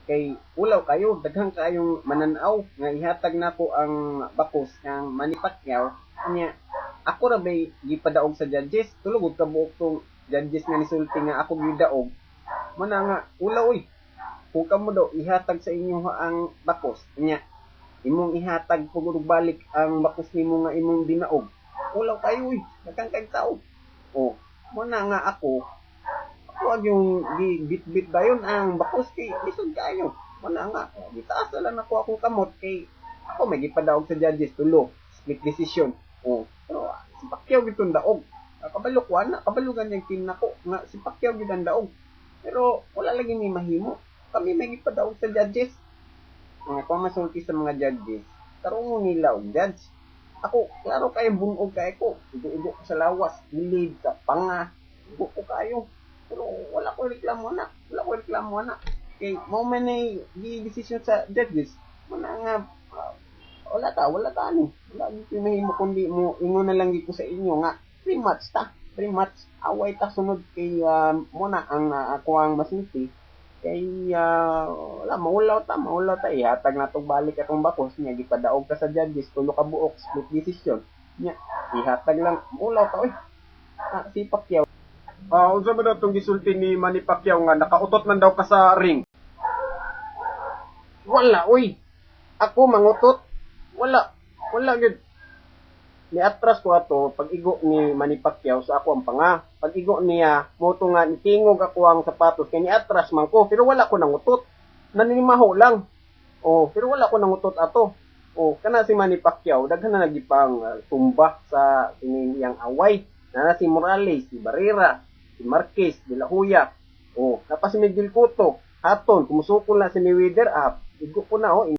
kay ulaw kayo, daghang kayong mananaw nga ihatag nako ang bakos kang Manny Pacquiao nya ako ra bay gipadaog sa judges tulog ka buok tong judges nga nisulti nga ako gidaog mana nga ulaw oy kung kamo daw ihatag sa inyo ang bakos nya imong ihatag pugod balik ang bakos nimo nga imong dinaog ulaw kayo oy daghang kay tao oh mana nga ako wag yung gibit-bit dayon ang bakos kay lisod kayo. Wala nga, gitaas na lang ako akong kamot kay ako may gipadaog sa judges tulo. Split decision. Oh, pero si Pacquiao gitong daog. Kabalo ko ana, kabalugan yung team nako nga si Pacquiao gid ang daog. Pero wala lagi ni mahimo. Kami may gipadaog sa judges. Mga masulti sa mga judges. Tarong nila og judge. Ako, klaro kayo bunog kay ko. Ugo-ugo ko sa lawas, gilid, sa panga. Ugo ko kayo. Pero wala ko reklamo na. Kay mo man ay gi-decision sa judges. Mana nga wala ta ani. Wala gyud mahimo kundi mo ingon na lang gito sa inyo nga pre-match ta. Pre-match away ta sunod kay mo na ang ako ang masinti. Kay wala maulaw ta ihatag natong balik atong bakos niya gipadaog ka sa judges tulo ka buok split decision. Nya ihatag lang maulaw ta oy. Si Pacquiao unsa man daw tong gisulti ni Manny Pacquiao nga nakautot man daw ka sa ring? Wala, oy. Ako mangutot. Wala gid. Ni atras ko ato pag-igo ni Manny Pacquiao sa ako ang panga. Pag-igo niya moto nga nitingog ako ang sapatos kay ni atras man ko pero wala ko nangutot. Naninimaho lang. Oh, pero wala ko nangutot ato. Oh, kana si Manny Pacquiao daghan na nagipang tumba sa kiniyang away. Na si Morales, si Barrera, si Marquez, De La Hoya. Oh, tapos si Miguel Cotto, haton, kumusukol na si Mayweather, igo ko na, oh,